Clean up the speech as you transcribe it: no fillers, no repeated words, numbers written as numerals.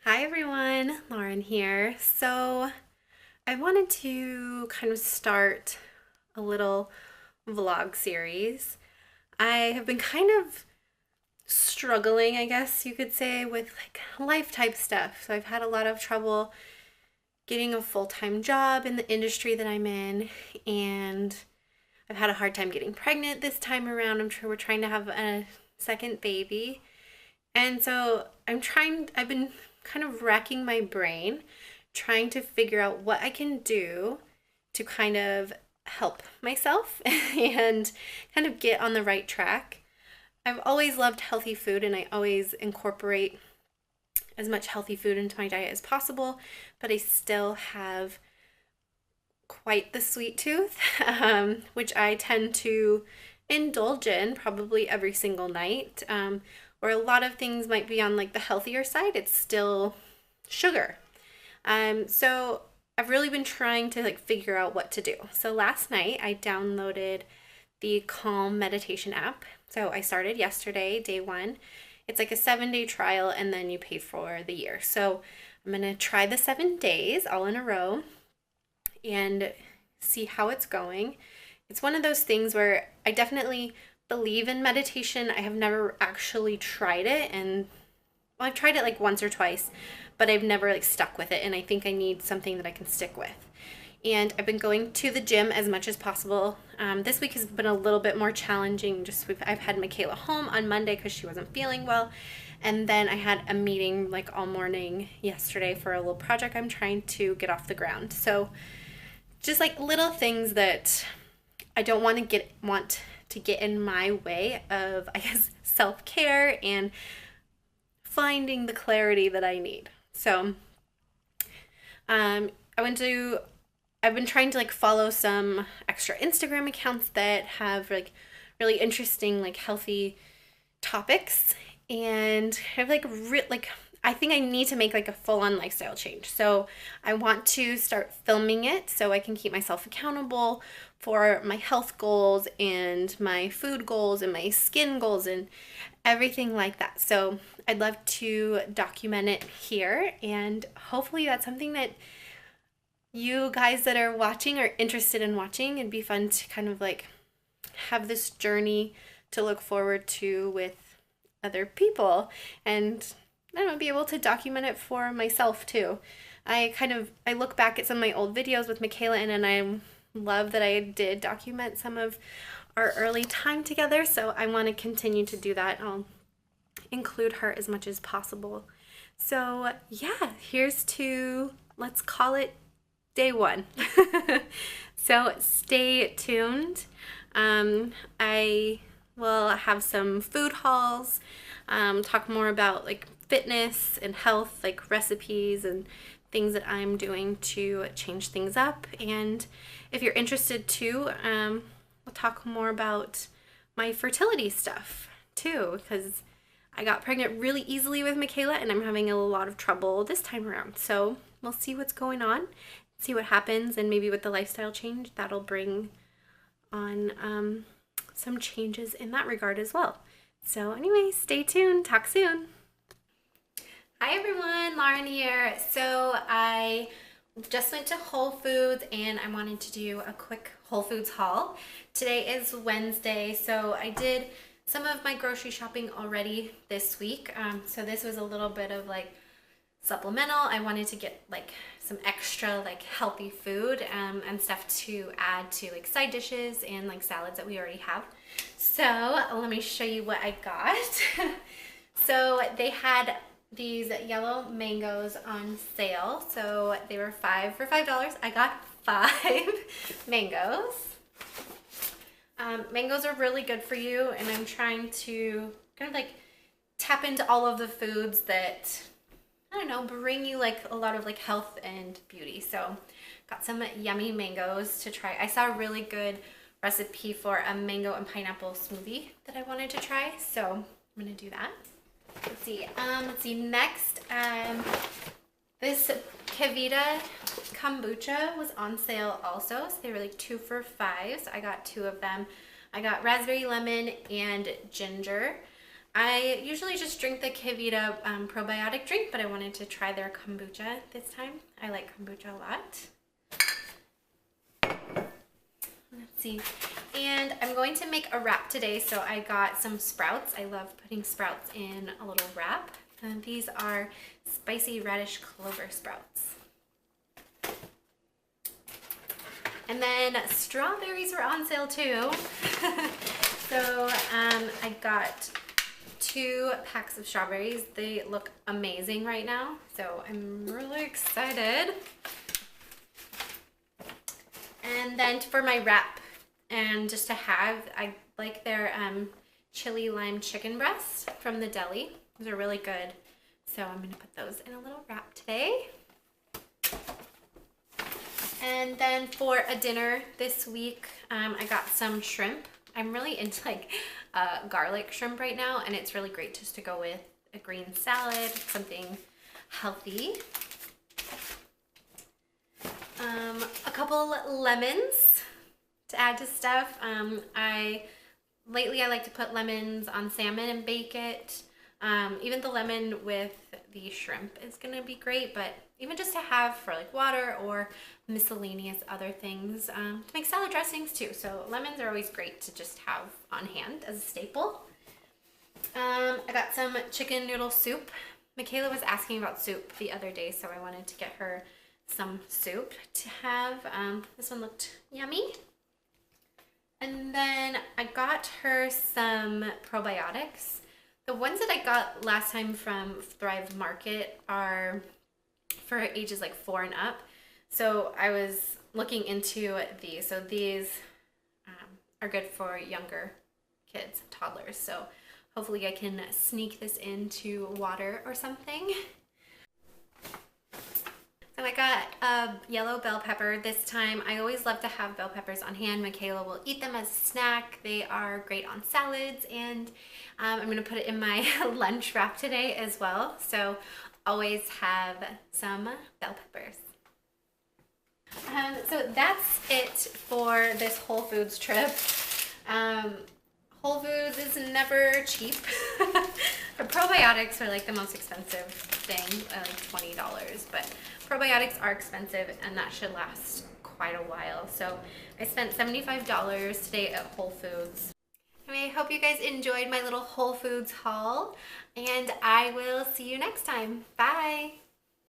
Hi everyone, Lauren here. So I wanted to kind of start a little vlog series. I have been kind of struggling, I guess you could say, with like life type stuff. So I've had a lot of trouble getting a full-time job in the industry that I'm in, and I've had a hard time getting pregnant this time around. We're trying to have a second baby. And so I've been kind of racking my brain trying to figure out what I can do to kind of help myself and kind of get on the right track. I've always loved healthy food and I always incorporate as much healthy food into my diet as possible, but I still have quite the sweet tooth, which I tend to indulge in probably every single night. Or a lot of things might be on like the healthier side, it's still sugar. So I've really been trying to like figure out what to do. So last night I downloaded the Calm meditation app. So I started yesterday, day one. It's like a 7-day trial and then you pay for the year. So I'm gonna try the 7 days all in a row and see how it's going. It's one of those things where I definitely believe in meditation. I have never actually tried it, and well, I've tried it like once or twice, but I've never like stuck with it, and I think I need something that I can stick with. And I've been going to the gym as much as possible. This week has been a little bit more challenging. I've had Michaela home on Monday because she wasn't feeling well, and then I had a meeting like all morning yesterday for a little project I'm trying to get off the ground. So just like little things that I don't want to get in my way of, I guess, self-care and finding the clarity that I need. So um, I went to I've been trying to like follow some extra Instagram accounts that have like really interesting like healthy topics, and have like I think I need to make like a full-on lifestyle change. So I want to start filming it so I can keep myself accountable for my health goals and my food goals and my skin goals and everything like that. So I'd love to document it here, and hopefully that's something that you guys that are watching are interested in watching. It'd be fun to kind of like have this journey to look forward to with other people, and I don't know, be able to document it for myself too. I look back at some of my old videos with Michaela and I love that I did document some of our early time together, so I want to continue to do that. I'll include her as much as possible. So yeah, here's to, let's call it day one. So stay tuned. I will have some food hauls, talk more about like fitness and health, like recipes and things that I'm doing to change things up. And if you're interested too, we'll talk more about my fertility stuff too, because I got pregnant really easily with Michaela and I'm having a lot of trouble this time around. So we'll see what's going on, see what happens, and maybe with the lifestyle change that'll bring on some changes in that regard as well. So anyway, stay tuned. Talk soon. Hi everyone, Lauren here. So I just went to Whole Foods and I wanted to do a quick Whole Foods haul. Today is Wednesday, so I did some of my grocery shopping already this week. So this was a little bit of like supplemental. I wanted to get like some extra like healthy food and stuff to add to like side dishes and like salads that we already have. So let me show you what I got. So they had these yellow mangoes on sale. So they were for $5. I got 5 mangoes. Mangoes are really good for you, and I'm trying to kind of like tap into all of the foods that, I don't know, bring you like a lot of like health and beauty. So got some yummy mangoes to try. I saw a really good recipe for a mango and pineapple smoothie that I wanted to try, so I'm gonna do that. Let's see, next, this Kavita kombucha was on sale also, so they were like 2 for $5, so I got 2 of them. I got raspberry lemon and ginger. I usually just drink the Azevedo probiotic drink, but I wanted to try their kombucha this time. I like kombucha a lot. Let's see. And I'm going to make a wrap today, so I got some sprouts. I love putting sprouts in a little wrap. And these are spicy radish clover sprouts. And then strawberries were on sale too. So I got 2 packs of strawberries. They look amazing right now, so I'm really excited. And then for my wrap, and just to have, I like their chili lime chicken breast from the deli. Those are really good. So I'm gonna put those in a little wrap today. And then for a dinner this week, I got some shrimp. I'm really into like garlic shrimp right now, and it's really great just to go with a green salad, something healthy. A couple lemons to add to stuff. Lately I like to put lemons on salmon and bake it. Even the lemon with the shrimp is gonna be great, but even just to have for like water or miscellaneous other things, to make salad dressings too. So lemons are always great to just have on hand as a staple. I got some chicken noodle soup. Michaela was asking about soup the other day, so I wanted to get her some soup to have. This one looked yummy. And then I got her some probiotics. The ones that I got last time from Thrive Market are for ages like 4 and up. So I was looking into these. So these are good for younger kids, toddlers. So hopefully I can sneak this into water or something. So I got a yellow bell pepper this time. I always love to have bell peppers on hand. Michaela will eat them as a snack. They are great on salads, and I'm gonna put it in my lunch wrap today as well. So always have some bell peppers. So that's it for this Whole Foods trip. Whole Foods is never cheap. Probiotics are like the most expensive thing, like $20, but probiotics are expensive and that should last quite a while. So I spent $75 today at Whole Foods. Anyway, I hope you guys enjoyed my little Whole Foods haul, and I will see you next time. Bye!